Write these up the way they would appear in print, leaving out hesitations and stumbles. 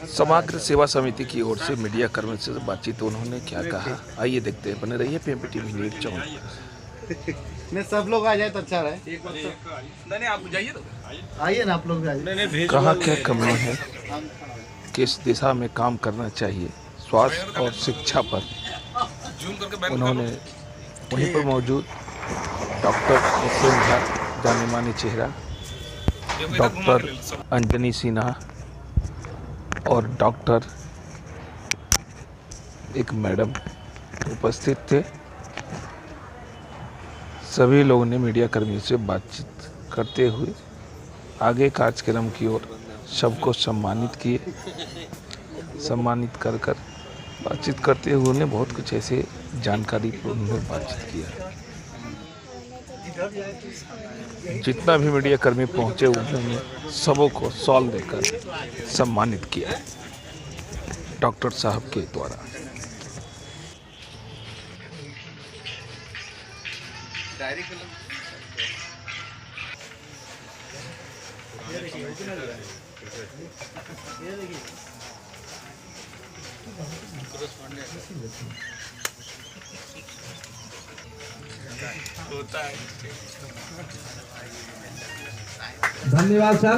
समग्र सेवा समिति की ओर से मीडिया कर्मी से बातचीत उन्होंने क्या कहा, आइए देखते हैं। बने रहिए PMP TV न्यूज़ 14। नहीं, सब लोग आ जाए तो अच्छा रहे। नहीं आप जाइए तो आइए ना, आप लोग भी आइए। कहा क्या कमी है, किस दिशा में काम करना चाहिए, स्वास्थ्य और शिक्षा पर उन्होंने वहीं पर मौजूद डॉक्टर एस.एन. झा, जाने माने चेहरा, डॉक्टर अंजनी सिन्हा और डॉक्टर एक मैडम उपस्थित थे। सभी लोगों ने मीडिया कर्मियों से बातचीत करते हुए आगे कार्यक्रम की ओर सबको सम्मानित किए। सम्मानित कर बातचीत करते हुए उन्हें बहुत कुछ ऐसे जानकारी पर उन्होंने बातचीत किया। जितना भी मीडिया कर्मी पहुंचे उन्होंने सबों को शॉल देकर सम्मानित किया डॉक्टर साहब के द्वारा। धन्यवाद सर।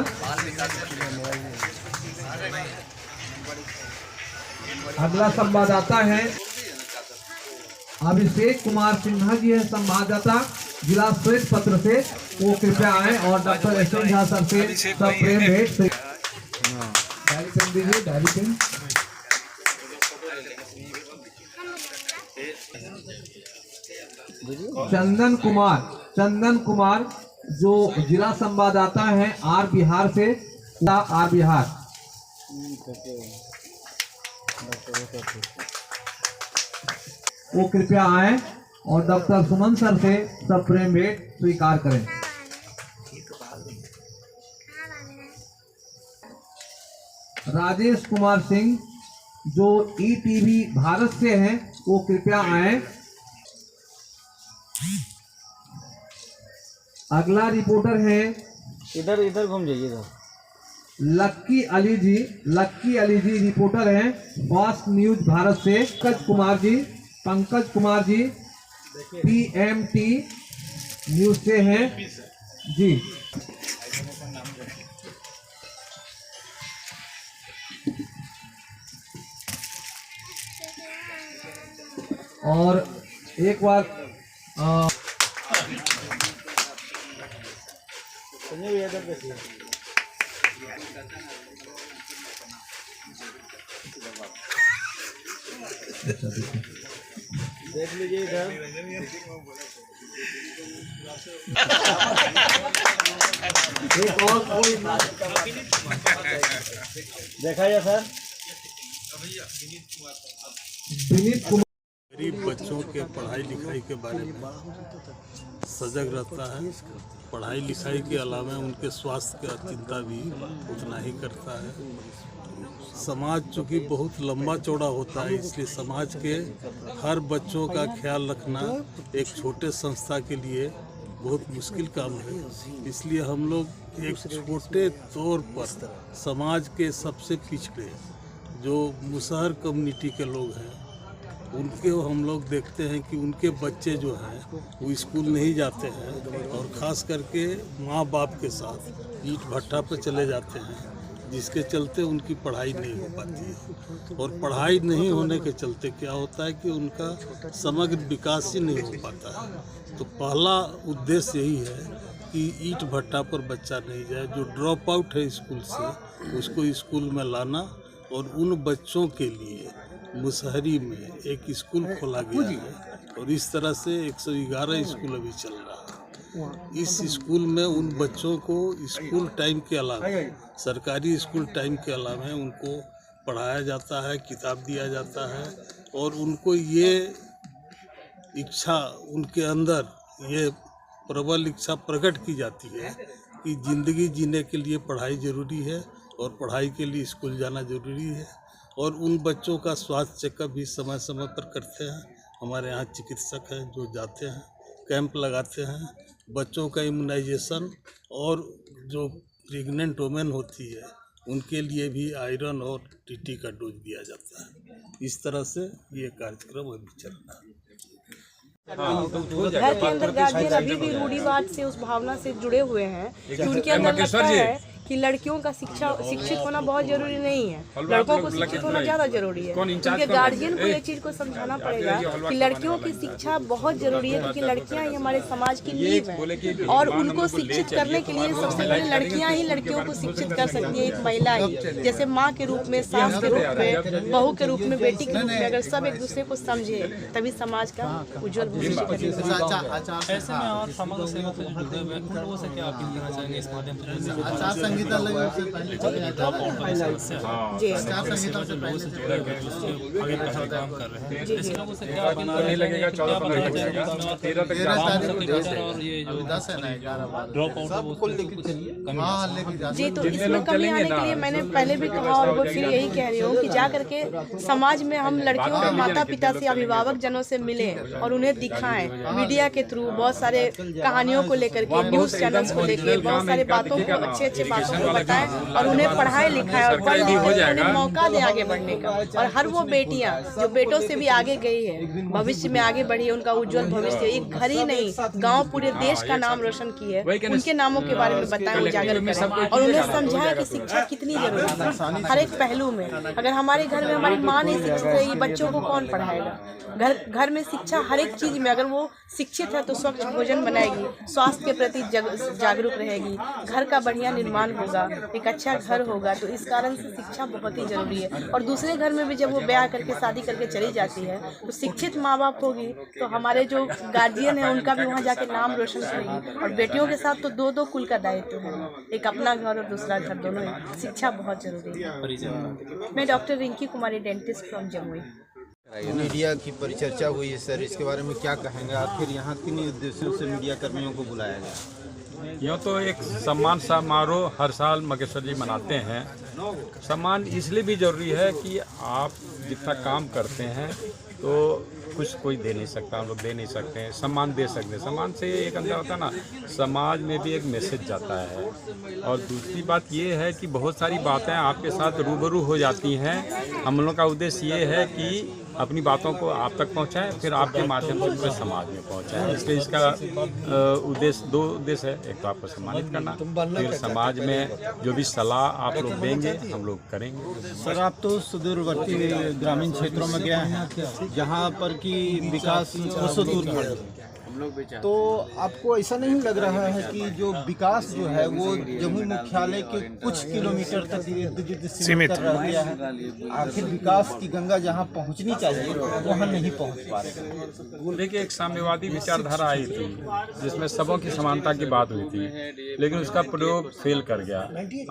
अगला संवाददाता है अभिषेक कुमार सिन्हा जी, है संवाददाता जिला श्वेत पत्र से। वो कृपया आए और डॉक्टर एस.एन. झा सर से सब प्रेम भेंट से डायरी पेन दीजिए, डायरी पेन। चंदन कुमार जो जिला संवाददाता हैं आर बिहार से, आर बिहार। वो कृपया आए और डॉक्टर सुमन सर से सब प्रेम भेंट स्वीकार करें। राजेश कुमार सिंह जो ETV भारत से हैं, वो कृपया आए। अगला रिपोर्टर है इधर घूम जाइएगा। लक्की अली जी रिपोर्टर हैं फास्ट न्यूज भारत से। पंकज कुमार जी PMT न्यूज से हैं जी। और एक बार देख लीजिए इधर। एक और कोई देखा जाए सर। विनीत कुमार गरीब बच्चों के पढ़ाई लिखाई के बारे में सजग रहता है। पढ़ाई लिखाई के अलावा उनके स्वास्थ्य का चिंता भी उतना ही करता है। समाज चूँकि बहुत लंबा चौड़ा होता है, इसलिए समाज के हर बच्चों का ख्याल रखना एक छोटे संस्था के लिए बहुत मुश्किल काम है। इसलिए हम लोग एक छोटे तौर पर समाज के सबसे पिछड़े जो मुसहर कम्युनिटी के लोग हैं, उनके हम लोग देखते हैं कि उनके बच्चे जो हैं वो स्कूल नहीं जाते हैं और ख़ास करके माँ बाप के साथ ईंट भट्ठा पर चले जाते हैं, जिसके चलते उनकी पढ़ाई नहीं हो पाती है। और पढ़ाई नहीं होने के चलते क्या होता है कि उनका समग्र विकास ही नहीं हो पाता है। तो पहला उद्देश्य यही है कि ईंट भट्ठा पर बच्चा नहीं जाए। जो ड्रॉप आउट है स्कूल से, उसको स्कूल में लाना और उन बच्चों के लिए मुसहरी में एक स्कूल खोला गया है और इस तरह से 111 स्कूल अभी चल रहा है। इस स्कूल में उन बच्चों को स्कूल टाइम के अलावा, सरकारी स्कूल टाइम के अलावा उनको पढ़ाया जाता है, किताब दिया जाता है और उनको ये इच्छा, उनके अंदर ये प्रबल इच्छा प्रकट की जाती है कि ज़िंदगी जीने के लिए पढ़ाई ज़रूरी है और पढ़ाई के लिए स्कूल जाना ज़रूरी है। और उन बच्चों का स्वास्थ्य चेकअप भी समय समय पर करते हैं। हमारे यहाँ चिकित्सक हैं जो जाते हैं, कैंप लगाते हैं, बच्चों का इम्यूनाइजेशन और जो प्रेग्नेंट वुमेन होती है उनके लिए भी आयरन और टीटी का डोज दिया जाता है। इस तरह से ये कार्यक्रम अभी चल रहा है। घर के अंदर गार्जियन अभी भी रूढ़िवाद से, उस भावना से जुड़े हुए हैं कि उनके अंदर लगता है कि लड़कियों का शिक्षित होना बहुत जरूरी नहीं है, लड़कों को शिक्षित होना ज्यादा जरूरी है। उनके गार्जियन को ये चीज को समझाना पड़ेगा कि लड़कियों की शिक्षा बहुत जरूरी है, क्योंकि लड़कियां ही हमारे समाज की नींव है और उनको शिक्षित करने के लिए सबसे पहले लड़कियां ही लड़कियों को शिक्षित कर सकती है। एक महिला ही, जैसे माँ के रूप में, सास के रूप में, बहू के रूप में, बेटी के रूप में, अगर सब एक दूसरे को समझे तभी समाज का उज्जवल भविष्य बनेगा। ऐसे में और समग्र सेवा से जुड़े हुए हैं, लोगों से क्या अपील करना चाहेंगे इस माध्यम से? आचार संहिता से लोगों से जुड़े हुए दूसरे आगे बढ़कर काम कर रहे हैं, ऐसे लोगों से क्या अपील नहीं लगेगा? 14 और ये जो ड्रॉप आउट जी, तो इसमें कमी आने के लिए मैंने पहले भी कहा और वो फिर यही कह रही हूँ कि जा करके समाज में हम लड़कियों के माता पिता से, अभिभावक जनों से मिले और उन्हें दिखाएं मीडिया के थ्रू, बहुत सारे कहानियों को लेकर के, न्यूज चैनल्स को लेकर बहुत सारे बातों को, अच्छे बातों को बताएं और उन्हें पढ़ाई लिखाएं और पढ़ लिख कर उन्हें मौका दें आगे बढ़ने का। और हर वो बेटियां जो बेटों से भी आगे गई है, भविष्य में आगे बढ़ी है, उनका उज्जवल भविष्य, एक घर ही नहीं गांव पूरे देश का नाम रोशन की है, उनके नामों के बारे में बताएं, उजागर करें और उन्हें समझाएं कि शिक्षा कितनी जरूरी है हर एक पहलू में। अगर हमारे घर में हमारी माँ नहीं शिक्षित रहेगी, बच्चों को कौन पढ़ाएगा? घर में शिक्षा हर एक चीज में, अगर वो शिक्षित है तो स्वच्छ भोजन बनाएगी, स्वास्थ्य के प्रति जागरूक रहेगी, घर का बढ़िया निर्माण होगा, एक अच्छा घर होगा। तो इस कारण से शिक्षा बहुत ही जरूरी है। और दूसरे घर में भी जब वो ब्याह करके शादी करके चली जाती है तो शिक्षित माँ बाप होगी तो हमारे जो गार्जियन है उनका भी वहाँ जाके नाम रोशन करेगी। और बेटियों के साथ तो दो कुल का दायित्व है, एक अपना घर और दूसरा घर, दोनों ही शिक्षा बहुत जरूरी है। मैं doctor Rinki Kumari, dentist from Jamui. Media की परिचर्चा हुई है सर, इसके बारे में क्या कहेंगे? आखिर यहाँ किन उद्देश्यों से मीडिया कर्मियों को बुलाया गया? यूँ तो एक सम्मान समारोह हर साल मगेश्वर जी मनाते हैं। सम्मान इसलिए भी ज़रूरी है कि आप जितना काम करते हैं तो कुछ कोई दे नहीं सकता, हम लोग दे नहीं सकते हैं, सम्मान दे सकते हैं। सम्मान से एक अंदर होता है ना, समाज में भी एक मैसेज जाता है। और दूसरी बात ये है कि बहुत सारी बातें आपके साथ रूबरू हो जाती हैं। हम लोगों का उद्देश्य ये है कि अपनी बातों को आप तक पहुंचाएं, फिर आपके माध्यम से पूरे समाज में पहुंचाएं। इसलिए इसका उद्देश्य, दो उद्देश्य है, एक तो आपको सम्मानित करना, फिर समाज में जो भी सलाह आप लोग देंगे हम लोग करेंगे। सर, आप तो सुदूरवर्ती ग्रामीण क्षेत्रों में गए हैं जहाँ पर कि विकास वर्षों दूर है, तो आपको ऐसा नहीं लग रहा है कि जो विकास जो है वो जमुई मुख्यालय के कुछ किलोमीटर तक सीमित रह गया है? आखिर विकास की गंगा जहां पहुंचनी चाहिए वहां नहीं पहुंच पा रहे। देखिए, एक साम्यवादी विचारधारा आई थी जिसमें सबों की समानता की बात हुई थी, लेकिन उसका प्रयोग फेल कर गया।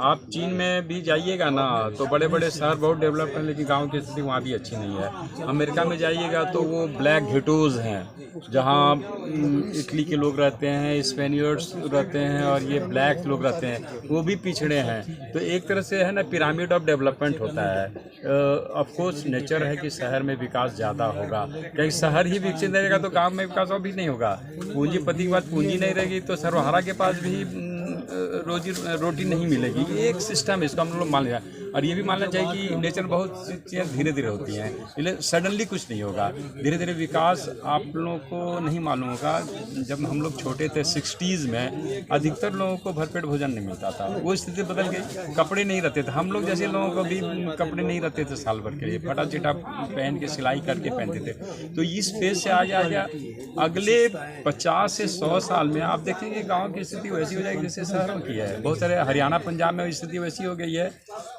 आप चीन में भी जाइएगा ना तो बड़े बड़े शहर बहुत डेवलप हैं, लेकिन गाँव की स्थिति वहाँ भी अच्छी नहीं है। अमेरिका में जाइएगा तो वो ब्लैक घेटोज हैं जहाँ इटली के लोग रहते हैं, स्पेनियर्स रहते हैं और ये ब्लैक लोग रहते हैं, वो भी पिछड़े हैं। तो एक तरह से है ना, पिरामिड ऑफ डेवलपमेंट होता है। ऑफ कोर्स नेचर है कि शहर में विकास ज़्यादा होगा, कहीं शहर ही विकसित रहेगा तो गांव में विकास और भी नहीं होगा। पूंजीपति के पास पूंजी नहीं रहेगी तो सर्वहारा के पास भी रोटी नहीं मिलेगी। ये एक सिस्टम है, इसको हम लोग मान लिया। और ये भी मानना चाहिए कि नेचर बहुत चीज़ें धीरे धीरे होती हैं, इसलिए सडनली कुछ नहीं होगा। धीरे धीरे विकास आप लोगों को नहीं मालूम होगा। जब हम लोग छोटे थे 60s में अधिकतर लोगों को भरपेट भोजन नहीं मिलता था, वो स्थिति बदल गई। कपड़े नहीं रहते थे, हम लोग जैसे लोगों को भी कपड़े नहीं रहते थे साल भर के लिए, फटा चिटा पहन के सिलाई करके पहनते थे। तो इस फेज से आगे आ गया। अगले 50 से 100 साल में आप देखेंगे गाँव की स्थिति वैसी हो जाएगी जैसे शहरों की है। बहुत सारे हरियाणा पंजाब में स्थिति वैसी हो गई है।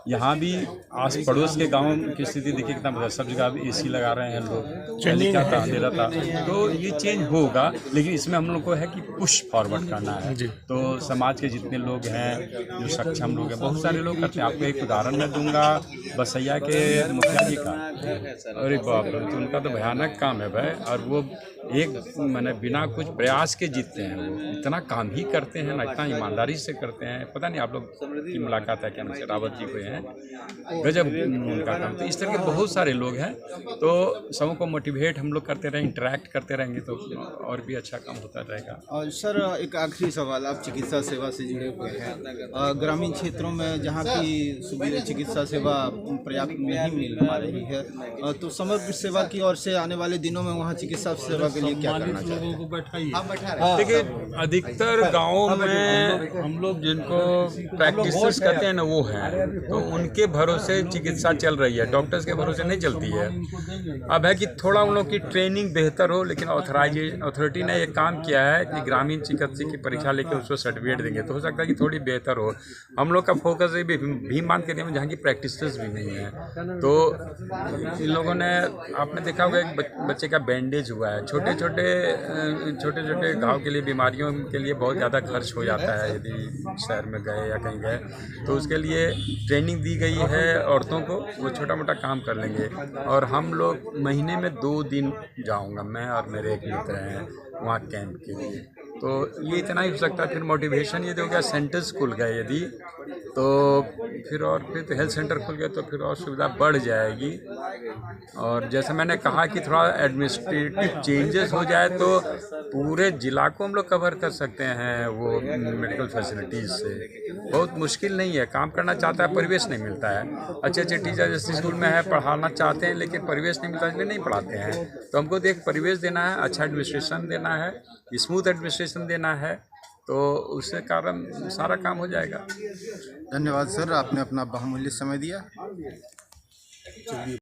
यहाँ भी आस पड़ोस के गाँव की स्थिति देखिए कितना बदला, सब जगह AC लगा रहे हैं लोग, पहले क्या था अंधेरा था। तो ये चेंज होगा, लेकिन इसमें हम लोग को है कि पुश फॉरवर्ड करना है। तो समाज के जितने लोग हैं, जो सक्षम लोग हैं, बहुत सारे लोग करते हैं। आपको एक उदाहरण मैं दूंगा बसैया के मुखिया जी का। अरे बाप रे, तो उनका तो भयानक काम है भाई। और वो एक मैंने बिना कुछ प्रयास के जीतते हैं। वो इतना काम ही करते हैं ना, इतना ईमानदारी से करते हैं। पता नहीं आप लोग की मुलाकात है क्या, उनसे रावत जी हुए हैं, गजब उनका काम। तो इस तरह के बहुत सारे लोग हैं, तो सबों को मोटिवेट हम लोग करते रहें, इंटरेक्ट करते रहेंगे तो और भी अच्छा काम होता रहेगा। और सर एक आखिरी सवाल, आप चिकित्सा सेवा से जुड़े हुए हैं, ग्रामीण क्षेत्रों में जहाँ की सुविधा चिकित्सा सेवा पर्याप्त नहीं मिल पा रही है, तो समग्र सेवा की ओर से आने वाले दिनों में वहाँ चिकित्सा सेवा के लिए क्या करना चाहिए? देखिए, अधिकतर गाँवों में हम लोग जिनको प्रैक्टिस कहते हैं ना, वो हैं, तो उनके भरोसे चिकित्सा चल रही है, डॉक्टर्स के भरोसे नहीं चलती है। अब है कि थोड़ा उन लोग की ट्रेनिंग बेहतर हो, लेकिन अथॉरिटी ने एक काम किया है कि ग्रामीण चिकित्सा की परीक्षा लेकर उसको सर्टिफिकेट देंगे, तो हो सकता है कि थोड़ी बेहतर हो। हम लोग का फोकस भी मान के लिए जहाँ की प्रैक्टिस भी नहीं है, तो इन लोगों ने, आपने देखा होगा एक बच्चे का बैंडेज हुआ है, छोटे छोटे घाव के लिए, बीमारियों के लिए बहुत ज़्यादा खर्च हो जाता है यदि शहर में गए या कहीं गए, तो उसके लिए ट्रेनिंग दी गई है औरतों को, वो छोटा मोटा काम कर लेंगे। और हम लोग महीने में 2 दिन जाऊंगा, मैं और मेरे एक मित्र हैं वहाँ कैंप के लिए, तो ये इतना ही हो सकता है। फिर मोटिवेशन ये हो गया, सेंटर्स खुल गए यदि, तो फिर तो हेल्थ सेंटर खुल गए तो फिर और सुविधा बढ़ जाएगी। और जैसे मैंने कहा कि थोड़ा एडमिनिस्ट्रेटिव चेंजेस हो जाए तो पूरे ज़िला को हम लोग कवर कर सकते हैं वो मेडिकल फैसिलिटीज़ से। बहुत मुश्किल नहीं है, काम करना चाहता है, परिवेश नहीं मिलता है। अच्छे टीचर जैसे स्कूल में है, पढ़ाना चाहते हैं, लेकिन परिवेश नहीं मिलता, इसलिए नहीं पढ़ाते हैं। तो हमको तो एक परिवेश देना है, अच्छा एडमिनिस्ट्रेशन देना है, स्मूथ एडमिनिस्ट्रेशन देना है, तो उससे कारण सारा काम हो जाएगा। धन्यवाद सर, आपने अपना बहुमूल्य समय दिया।